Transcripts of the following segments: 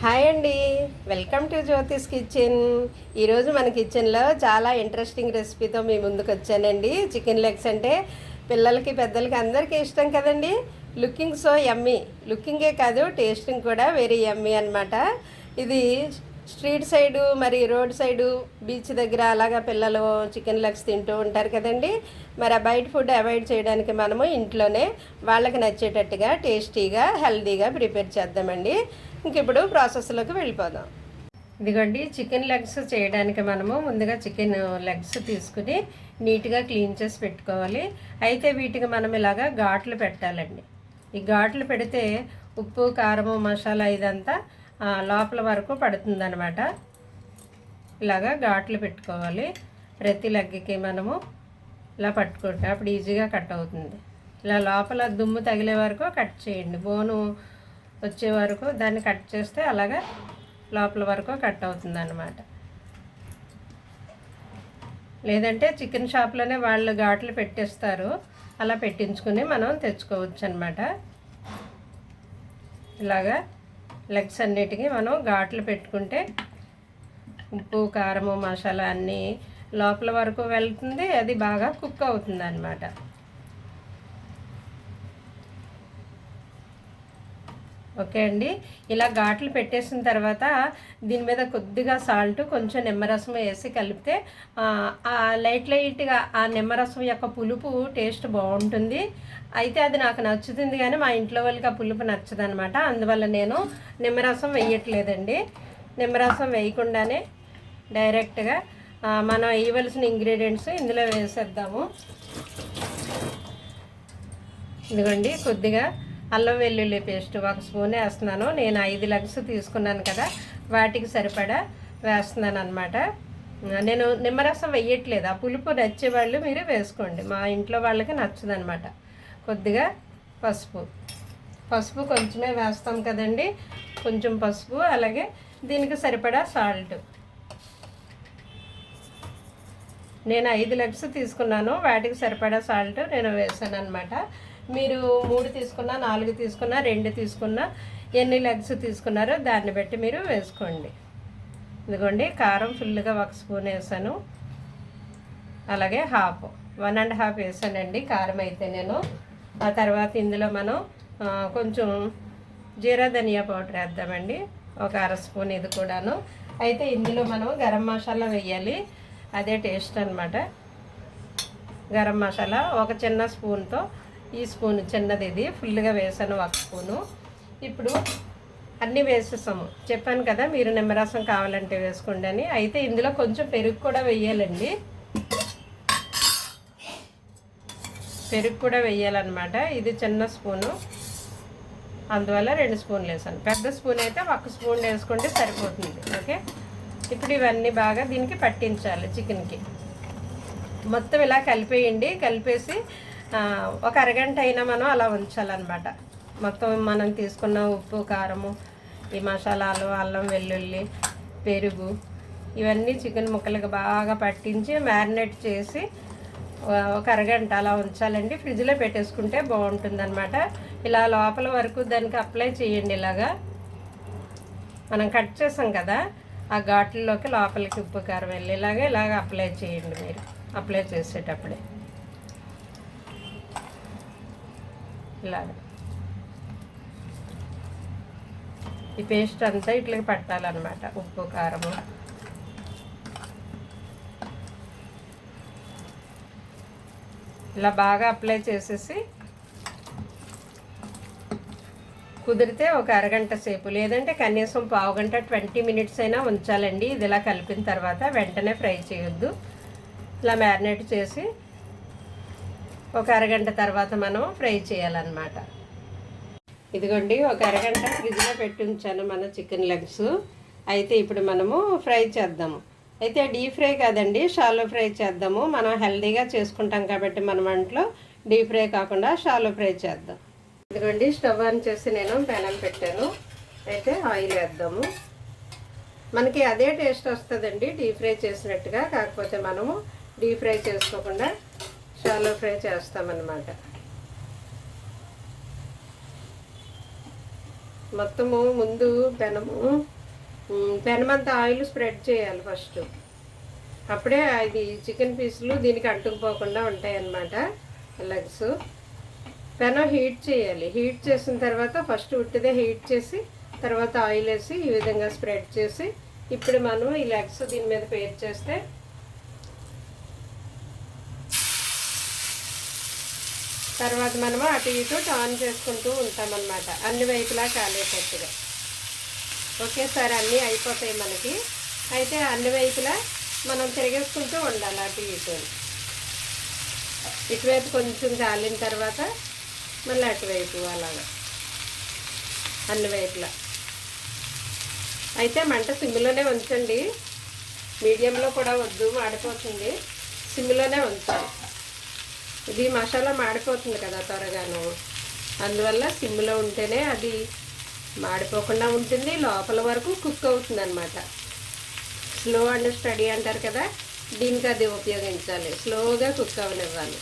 Hi అండి, welcome to Jyothish kitchen. ఈరోజు మన కిచెన్లో చాలా ఇంట్రెస్టింగ్ రెసిపీతో మీ ముందుకు వచ్చానండి. చికెన్ లెగ్స్ అంటే పిల్లలకి పెద్దలకి అందరికీ ఇష్టం కదండి. లుకింగ్ సో యమ్మీ, లుకింగే కాదు టేస్టింగ్ కూడా వెరీ యమ్మీ అనమాట. ఇది స్ట్రీట్ సైడు మరి రోడ్ సైడు బీచ్ దగ్గర అలాగా పిల్లలు చికెన్ లెగ్స్ తింటూ ఉంటారు కదండి. మరి ఆ బయట ఫుడ్ అవాయిడ్ చేయడానికి మనము ఇంట్లోనే వాళ్ళకి నచ్చేటట్టుగా టేస్టీగా హెల్తీగా ప్రిపేర్ చేద్దామండి. ఇంక ఇప్పుడు ప్రాసెస్లోకి వెళ్ళిపోదాం. ఇదిగోండి, చికెన్ లెగ్స్ చేయడానికి మనము ముందుగా చికెన్ లెగ్స్ తీసుకుని నీట్గా క్లీన్ చేసి పెట్టుకోవాలి. అయితే వీటికి మనం ఇలాగా ఘాట్లు పెట్టాలండి. ఈ ఘాట్లు పెడితే ఉప్పు కారము మసాలా ఇదంతా లోపల వరకు పడుతుందన్నమాట. ఇలాగా ఘాట్లు పెట్టుకోవాలి. ప్రతి లెగ్కి మనము ఇలా పట్టుకుంటే అప్పుడు ఈజీగా కట్ అవుతుంది. ఇలా లోపల దుమ్ము తగిలే వరకు కట్ చేయండి. బోను వచ్చే వరకు దాన్ని కట్ చేస్తే అలాగా లోపల వరకు కట్ అవుతుంది అన్నమాట. లేదంటే చికెన్ షాప్లోనే వాళ్ళు ఘాట్లు పెట్టేస్తారు, అలా పెట్టించుకుని మనం తెచ్చుకోవచ్చు అన్నమాట. ఇలాగా లెగ్స్ అన్నిటికీ మనం ఘాట్లు పెట్టుకుంటే ఉప్పు కారము మసాలా అన్నీ లోపల వరకు వెళ్తుంది, అది బాగా కుక్ అవుతుంది అన్నమాట. ఓకే అండి, ఇలా ఘాట్లు పెట్టేసిన తర్వాత దీని మీద కొద్దిగా సాల్ట్ కొంచెం నిమ్మరసం వేసి కలిపితే లైట్గా ఆ నిమ్మరసం యొక్క పులుపు టేస్ట్ బాగుంటుంది. అయితే అది నాకు నచ్చుతుంది కానీ మా ఇంట్లో వాళ్ళకి ఆ పులుపు నచ్చదనమాట. అందువల్ల నేను నిమ్మరసం వేయట్లేదండి. నిమ్మరసం వేయకుండానే డైరెక్ట్గా మనం వేయవలసిన ఇంగ్రీడియంట్స్ ఇందులో వేసేద్దాము. ఇదిగోండి, కొద్దిగా అల్లం వెల్లుల్లి పేస్ట్ 1 స్పూన్ వేస్తున్నాను. నేను 5 లెగ్స్ తీసుకున్నాను కదా, వాటికి సరిపడా వేస్తున్నాను అనమాట. నేను నిమ్మరసం వేయట్లేదు. ఆ పులుపు నచ్చేవాళ్ళు మీరు వేసుకోండి, మా ఇంట్లో వాళ్ళకి నచ్చదనమాట. కొద్దిగా పసుపు కొంచెమే వేస్తాం కదండి, కొంచెం పసుపు, అలాగే దీనికి సరిపడా సాల్ట్. నేను 5 లెగ్స్ తీసుకున్నాను, వాటికి సరిపడా సాల్ట్ నేను వేసాను అనమాట. మీరు 3 తీసుకున్నా 4 తీసుకున్నా 2 తీసుకున్నా ఎన్ని లెగ్స్ తీసుకున్నారో దాన్ని బట్టి మీరు వేసుకోండి. ఇదిగోండి, కారం ఫుల్గా 1 స్పూన్ వేసాను. అలాగే 1.5 వేసానండి కారం అయితే నేను. ఆ తర్వాత ఇందులో మనం కొంచెం జీరా ధనియా పౌడర్ వేద్దామండి, 1 అర స్పూన్ ఇది కూడాను. అయితే ఇందులో మనం గరం మసాలా వేయాలి, అదే టేస్ట్ అనమాట. గరం మసాలా 1 చిన్న స్పూన్తో, ఈ స్పూన్ చిన్నది ఇది ఫుల్గా వేసాను 1 స్పూను. ఇప్పుడు అన్నీ వేసేసాము. చెప్పాను కదా మీరు నిమ్మరసం కావాలంటే వేసుకోండి అని. అయితే ఇందులో కొంచెం పెరుగు కూడా వేయాలండి, పెరుగు కూడా వేయాలన్నమాట. ఇది చిన్న స్పూను, అందువల్ల 2 స్పూన్లు వేసాను. పెద్ద స్పూన్ అయితే 1 స్పూన్ వేసుకుంటే సరిపోతుంది. ఓకే, ఇప్పుడు ఇవన్నీ బాగా దీనికి పట్టించాలి. చికెన్కి మొత్తం ఇలా కలిపేయండి. కలిపేసి 1 అరగంట అయినా మనం అలా ఉంచాలన్నమాట. మొత్తం మనం తీసుకున్న ఉప్పు కారము ఈ మసాలాలు అల్లం వెల్లుల్లి పెరుగు ఇవన్నీ చికెన్ ముక్కలకు బాగా పట్టించి మ్యారినేట్ చేసి 1 అరగంట అలా ఉంచాలండి. ఫ్రిడ్జ్లో పెట్టేసుకుంటే బాగుంటుందన్నమాట. ఇలా లోపల వరకు దానికి అప్లై చేయండి. ఇలాగా మనం కట్ చేసాం కదా, ఆ ఘాట్లలోకి లోపలికి ఉప్పు కారం వెళ్ళేలాగా ఇలాగ అప్లై చేయండి. మీరు అప్లై చేసేటప్పుడే ఇలాగ ఈ పేస్ట్ అంతా ఇట్లకి పట్టాలన్నమాట, ఉప్పు కారము. ఇలా బాగా అప్లై చేసేసి కుదిరితే 1 అరగంట సేపు, లేదంటే కనీసం పావుగంట 20 మినిట్స్ అయినా ఉంచాలండి. ఇది ఇలా కలిపిన తర్వాత వెంటనే ఫ్రై చేయొద్దు. ఇలా మ్యారినేట్ చేసి 1 అరగంట తర్వాత మనం ఫ్రై చేయాలన్నమాట. ఇదిగోండి, 1 అరగంట ఫ్రిడ్జ్లో పెట్టి ఉంచాను మన చికెన్ లెగ్స్. అయితే ఇప్పుడు మనము ఫ్రై చేద్దాము. అయితే డీప్ ఫ్రై కాదండి, షాలో ఫ్రై చేద్దాము. మనం హెల్తీగా చేసుకుంటాం కాబట్టి మన వంటలో డీప్ ఫ్రై కాకుండా షాలో ఫ్రై చేద్దాం. ఇదిగోండి, స్టవ్ ఆన్ చేసి నేను పెనం పెట్టాను. అయితే ఆయిల్ వేద్దాము. మనకి అదే టేస్ట్ వస్తుందండి డీప్ ఫ్రై చేసినట్టుగా, కాకపోతే మనము డీప్ ఫ్రై చేసుకోకుండా షాలో ఫ్రై చేస్తామన్నమాట. మొత్తము ముందు పెనము పెనమంత ఆయిల్ స్ప్రెడ్ చేయాలి ఫస్ట్. అప్పుడే ఇది చికెన్ పీసులు దీనికి అంటుకుపోకుండా ఉంటాయి అన్నమాట. లెగ్స్ పెనం హీట్ చేయాలి. హీట్ చేసిన తర్వాత ఫస్ట్ ఉట్టిదే హీట్ చేసి తర్వాత ఆయిల్ వేసి ఈ విధంగా స్ప్రెడ్ చేసి ఇప్పుడు మనం ఈ లెగ్స్ దీని మీద పేస్ట్ చేస్తే తర్వాత మనము అటు ఇటు టర్న్ చేసుకుంటూ ఉంటామన్నమాట, అన్ని వైపులా కాలేటట్టుగా. ఒకేసారి అన్నీ అయిపోతాయి మనకి. అయితే అన్ని వైపులా మనం తిరిగేసుకుంటూ ఉండాలి అటు ఇటు. ఇటువైపు కొంచెం కాలిన తర్వాత మళ్ళీ అటువైపు అలాగా అన్ని వైపులా. అయితే మంట సిమ్లోనే ఉంచండి, మీడియంలో కూడా వద్దు, మాడిపోతుంది. సిమ్లోనే ఉంచాలి. ఇది మసాలా మాడిపోతుంది కదా త్వరగాను, అందువల్ల సిమ్లో ఉంటేనే అది మాడిపోకుండా ఉంటుంది, లోపల వరకు కుక్ అవుతుంది అన్నమాట. స్లో అండ్ స్టడీ అంటారు కదా, దీనికి అది ఉపయోగించాలి. స్లోగా కుక్ అవనివ్వాలి,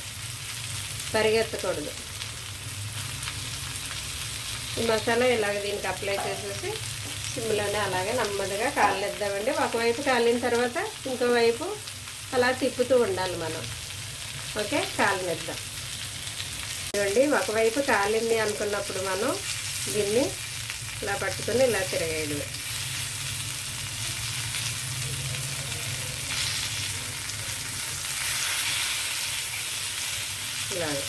పరిగెత్తకూడదు. ఈ మసాలా ఇలాగ దీనికి అప్లై చేసేసి సిమ్లోనే అలాగే నెమ్మదిగా కాలేద్దామండి. ఒకవైపు కాలిన తర్వాత ఇంకోవైపు అలా తిప్పుతూ ఉండాలి మనం. ఓకే, కాలనిద్దాం. ఇవ్వండి, ఒకవైపు కాలింది అనుకున్నప్పుడు మనం దీన్ని ఇలా పట్టుకొని ఇలా తిరగేయడమే. ఇలాగే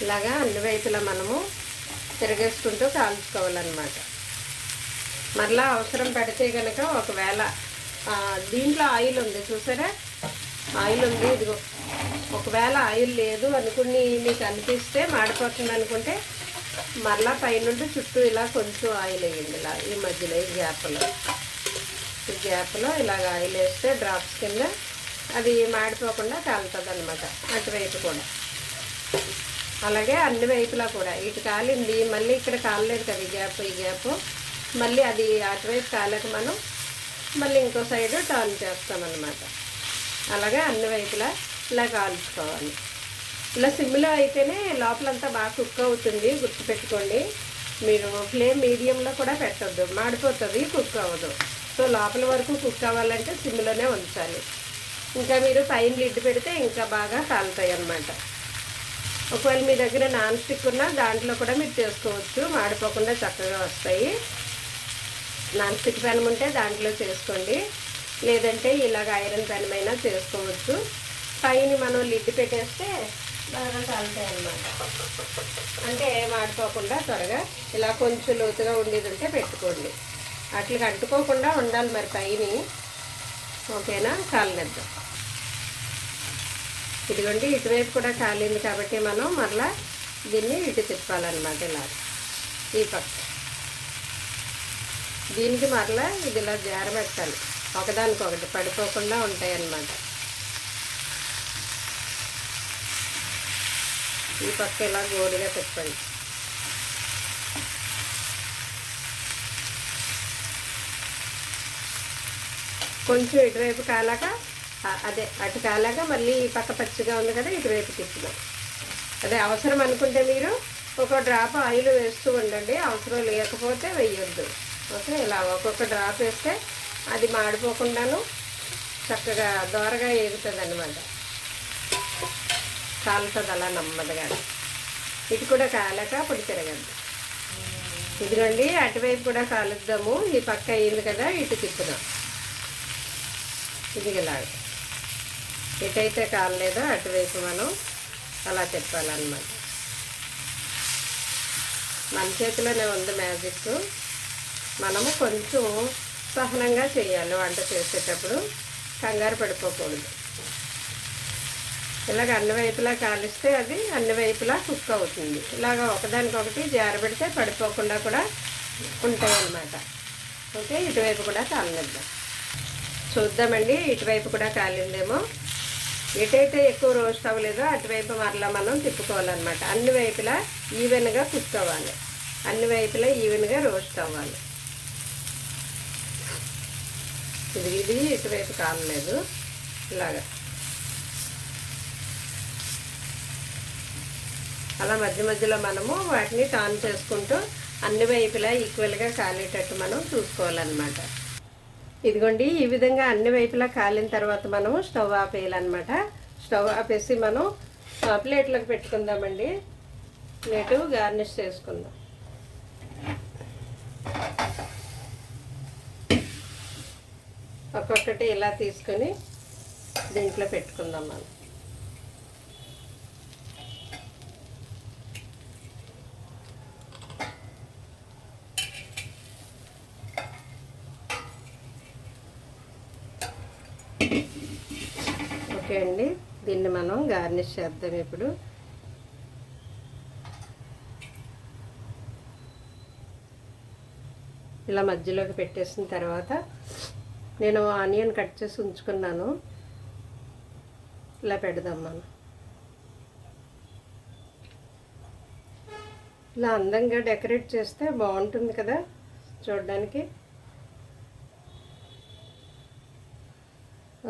ఇలాగా అన్ని వైపులా మనము తిరగేసుకుంటూ కాల్చుకోవాలన్నమాట. మరలా అవసరం పడితే కనుక ఒకవేళ దీంట్లో ఆయిల్ ఉంది చూసారా, ఆయిల్ ఉంది, ఇదిగో. ఒకవేళ ఆయిల్ లేదు అనుకుని మీకు అనిపిస్తే మాడిపోతుంది అనుకుంటే మరలా పైనుండి చుట్టూ ఇలా కొంచెం ఆయిల్ వేయండి. ఇలా ఈ మధ్యలో ఈ గ్యాప్లో ఇలాగ ఆయిల్ వేస్తే డ్రాప్స్ కింద అది మాడిపోకుండా కాలుతుంది అన్నమాట. అటువైపు కూడా అలాగే అన్ని వైపులా కూడా. ఇటు కాలింది, మళ్ళీ ఇక్కడ కాలలేదు కదా ఈ గ్యాప్ మళ్ళీ అది అటువైపు కాలేక మనం మళ్ళీ ఇంకో సైడు టర్న్ చేస్తామన్నమాట. అలాగే అన్ని వైపులా ఇలా కాల్చుకోవాలి. ఇలా సిమ్లో అయితేనే లోపలంతా బాగా కుక్ అవుతుంది, గుర్తుపెట్టుకోండి. మీరు ఫ్లేమ్ మీడియంలో కూడా పెట్టద్దు, మాడిపోతుంది, కుక్ అవ్వదు. సో లోపల వరకు కుక్ అవ్వాలంటే సిమ్లోనే ఉంచాలి. ఇంకా మీరు పైన లిడ్ పెడితే ఇంకా బాగా కాలుతాయి అన్నమాట. ఒకవేళ మీ దగ్గర నాన్ స్టిక్ ఉన్నా దాంట్లో కూడా మీరు చేసుకోవచ్చు, మాడిపోకుండా చక్కగా వస్తాయి. నాన్ స్టిక్ పెనం ఉంటే దాంట్లో చేసుకోండి, లేదంటే ఇలాగ ఐరన్ పెనం అయినా చేసుకోవచ్చు. పైన మనం లిడ్ పెట్టేస్తే బాగా కాలుతాయి అన్నమాట. అంటే మాడిపోకుండా త్వరగా ఇలా కొంచెం లోతుగా ఉండేది ఉంటే పెట్టుకోండి. అట్లకి అంటుకోకుండా ఉండాలి మరి పైన. ఓకేనా, కాలనిద్దాం. ఇదిగోండి, ఇటువైపు కూడా కాలింది కాబట్టి మనం మరలా దీన్ని ఇటు తిప్పాలన్నమాట. ఇలా ఈ పక్క దీనికి మరలా ఇది ఇలా జారబెట్టాలి, ఒకదానికొకటి పడిపోకుండా ఉంటాయి అన్నమాట. ఈ పక్క ఇలా గోరుగా తిప్పండి. కొంచెం ఇటువైపు కాలాక అటు కాలాక మళ్ళీ ఈ పక్క పచ్చిగా ఉంది కదా ఇటువైపు తిప్పుదాం. అదే అవసరం అనుకుంటే మీరు ఒక డ్రాప్ ఆయిల్ వేస్తూ ఉండండి, అవసరం లేకపోతే వేయొద్దు. ఓకే, ఇలా ఒక్కొక్క డ్రాప్ వేస్తే అది మాడిపోకుండాను చక్కగా దోరగా ఎగుతుంది అన్నమాట, కాలుతుంది అలా నెమ్మదిగా. ఇటు కూడా కాలాక అప్పుడు తిరగద్దు. ఇదిగోండి, అటువైపు కూడా కాలుద్దాము. ఈ పక్క అయింది కదా, ఇటు తిప్పుదాం. ఇదిలాగా ఎటైతే కాలలేదో అటువైపు మనం అలా తిప్పాలన్నమాట. మన చేతిలోనే ఉంది మ్యాజిక్. మనము కొంచెం సహనంగా చేయాలి వంట చేసేటప్పుడు, కంగారు పడిపోకూడదు. ఇలాగ అన్ని వైపులా కాలిస్తే అది అన్ని వైపులా కుక్ అవుతుంది. ఇలాగ ఒకదానికొకటి జారబెడితే పడిపోకుండా కూడా ఉంటాయి అన్నమాట. ఓకే, ఇటువైపు కూడా కాలనిద్దాం. చూద్దామండి, ఇటువైపు కూడా కాలిందేమో. ఎటైతే ఎక్కువ రోస్ట్ అవ్వలేదో అటువైపు మరలా మనం తిప్పుకోవాలన్నమాట. అన్ని వైపులా ఈవెన్గా కుక్ అవ్వాలి, అన్ని వైపులా ఈవెన్గా రోస్ట్ అవ్వాలి. ఇది ఇటువైపు కాలలేదు. ఇలాగా అలా మధ్య మధ్యలో మనము వాటిని టర్న్ చేసుకుంటూ అన్ని వైపులా ఈక్వల్గా కాలేటట్టు మనం చూసుకోవాలన్నమాట. ఇదిగోండి, ఈ విధంగా అన్ని వైపులా కాలిన తర్వాత మనము స్టవ్ ఆపేయాలన్నమాట. స్టవ్ ఆపేసి మనం ప్లేట్లోకి పెట్టుకుందామండి. ప్లేటు గార్నిష్ చేసుకుందాం. ఒక్కొక్కటి ఇలా తీసుకొని దీంట్లో పెట్టుకుందాం మనం. ఓకే అండి, దీన్ని మనం గార్నిష్ చేద్దాం ఇప్పుడు. ఇలా మధ్యలోకి పెట్టేసిన తర్వాత నేను ఆనియన్ కట్ చేసి ఉంచుకున్నాను. ఇలా పెడదాం మనం. ఇలా అందంగా డెకరేట్ చేస్తే బాగుంటుంది కదా చూడడానికి.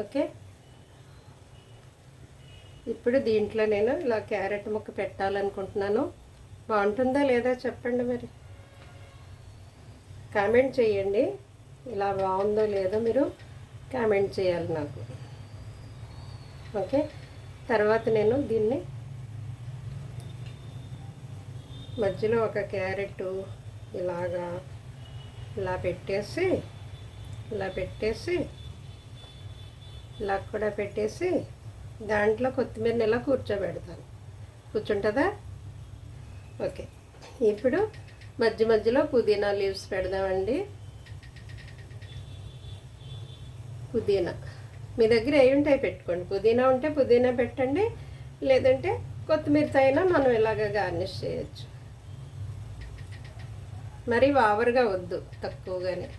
ఓకే, ఇప్పుడు దీంట్లో నేను ఇలా క్యారెట్ ముక్క పెట్టాలనుకుంటున్నాను. బాగుంటుందా లేదా చెప్పండి మరి, కామెంట్ చేయండి. ఇలా బాగుందో లేదో మీరు కామెంట్ చేయాలి నాకు. ఓకే, తర్వాత నేను దీన్ని మధ్యలో ఒక క్యారెట్ ఇలా పెట్టేసి ఇలా కూడా పెట్టేసి దాంట్లో కొత్తిమీరని ఇలా కూర్చోబెడతాను. కూర్చుంటుందా? ఓకే, ఇప్పుడు మధ్య మధ్యలో పుదీనా లీవ్స్ పెడదామండి. పుదీనా మీ దగ్గర ఏ ఉంటాయి పెట్టుకోండి. పుదీనా ఉంటే పుదీనా పెట్టండి, లేదంటే కొత్తిమీరతో అయినా మనం ఇలాగ గార్నిష్ చేయొచ్చు. మరీ ఓవర్గా వద్దు, తక్కువగానే.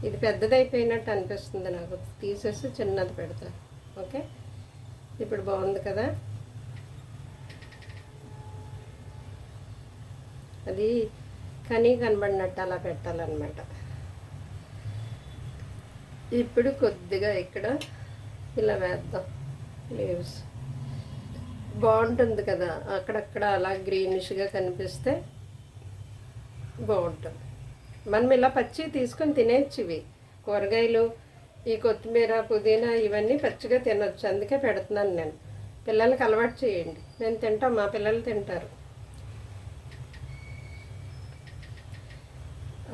ఇది పెద్దదైపోయినట్టు అనిపిస్తుంది నాకు, తీసేసి చిన్నది పెడతాను. ఓకే, ఇప్పుడు బాగుంది కదా. అది కనబడినట్టు అలా పెట్టాలన్నమాట. ఇప్పుడు కొద్దిగా ఇక్కడ ఇలా వేద్దాం లీవ్స్. బాగుంటుంది కదా, అక్కడక్కడ అలా గ్రీనిష్గా కనిపిస్తే బాగుంటుంది. మనం ఇలా పచ్చి తీసుకొని తినేయచ్చు. ఇవి కూరగాయలు, ఈ కొత్తిమీర పుదీనా ఇవన్నీ పచ్చిగా తినొచ్చు. అందుకే పెడుతున్నాను నేను. పిల్లలకి అలవాటు చేయండి. నేను తింటాం, మా పిల్లలు తింటారు.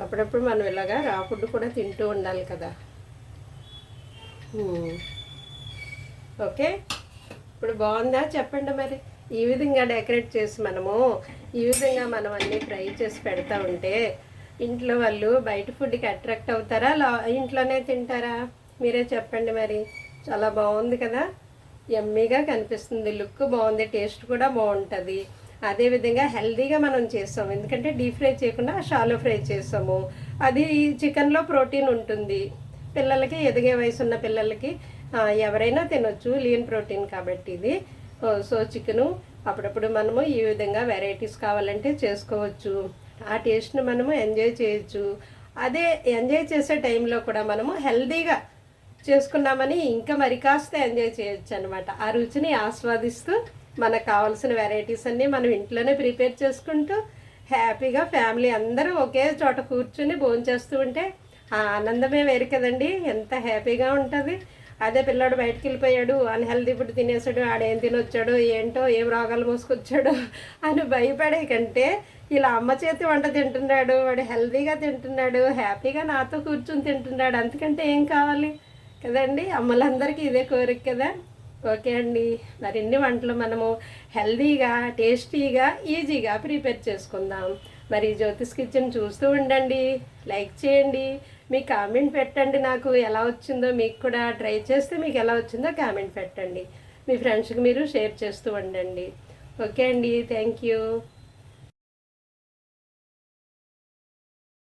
అప్పుడప్పుడు మనం ఇలాగా రా ఫుడ్ కూడా తింటూ ఉండాలి కదా. ఓకే, ఇప్పుడు బాగుందా చెప్పండి మరి. ఈ విధంగా డెకరేట్ చేసి ఈ విధంగా మనం అన్నీ ఫ్రై చేసి పెడతా ఉంటే ఇంట్లో వాళ్ళు బయట ఫుడ్కి అట్రాక్ట్ అవుతారా, ఇంట్లోనే తింటారా? మీరే చెప్పండి మరి. చాలా బాగుంది కదా, యమ్మీగా కనిపిస్తుంది. లుక్ బాగుంది, టేస్ట్ కూడా బాగుంటుంది. అదేవిధంగా హెల్తీగా మనం చేస్తాము, ఎందుకంటే డీప్ ఫ్రై చేయకుండా షాలో ఫ్రై చేస్తాము. అది చికెన్లో ప్రోటీన్ ఉంటుంది. పిల్లలకి, ఎదిగే వయసు ఉన్న పిల్లలకి ఎవరైనా తినొచ్చు, లీన్ ప్రోటీన్ కాబట్టి ఇది. సో చికెను అప్పుడప్పుడు మనము ఈ విధంగా వెరైటీస్ కావాలంటే చేసుకోవచ్చు. ఆ టేస్ట్ని మనము ఎంజాయ్ చేయొచ్చు. అదే ఎంజాయ్ చేసే టైంలో కూడా మనము హెల్తీగా చేసుకున్నామని ఇంకా మరి కాస్త ఎంజాయ్ చేయొచ్చు అనమాట. ఆ రుచిని ఆస్వాదిస్తూ మనకు కావాల్సిన వెరైటీస్ అన్నీ మనం ఇంట్లోనే ప్రిపేర్ చేసుకుంటూ హ్యాపీగా ఫ్యామిలీ అందరూ ఒకే చోట కూర్చుని భోంచేస్తూ ఉంటే ఆ ఆనందమే వేరు కదండి. ఎంత హ్యాపీగా ఉంటుంది. అదే పిల్లాడు బయటకు వెళ్ళిపోయాడు, అన్హెల్దీ ఫుడ్ తినేసాడు, ఆడేం తినొచ్చాడు ఏంటో, ఏం రోగాలు మోసుకొచ్చాడు అని భయపడే కంటే ఇలా అమ్మ చేతి వంట తింటున్నాడు, వాడు హెల్తీగా తింటున్నాడు, హ్యాపీగా నాతో కూర్చుని తింటున్నాడు, అంతకంటే ఏం కావాలి కదండి. అమ్మలందరికీ ఇదే కోరిక కదా. ఓకే అండి, మరిన్ని వంటలు మనము హెల్తీగా, టేస్టీగా, ఈజీగా ప్రిపేర్ చేసుకుందాం. మరి జ్యోతిష్ కిచెన్ చూస్తూ ఉండండి, లైక్ చేయండి, మీ కామెంట్ పెట్టండి. నాకు ఎలా వచ్చిందో, మీకు కూడా ట్రై చేస్తే మీకు ఎలా వచ్చిందో కామెంట్ పెట్టండి. మీ ఫ్రెండ్స్కి మీరు షేర్ చేస్తూ ఉండండి. ఓకే అండి, థ్యాంక్ యూ.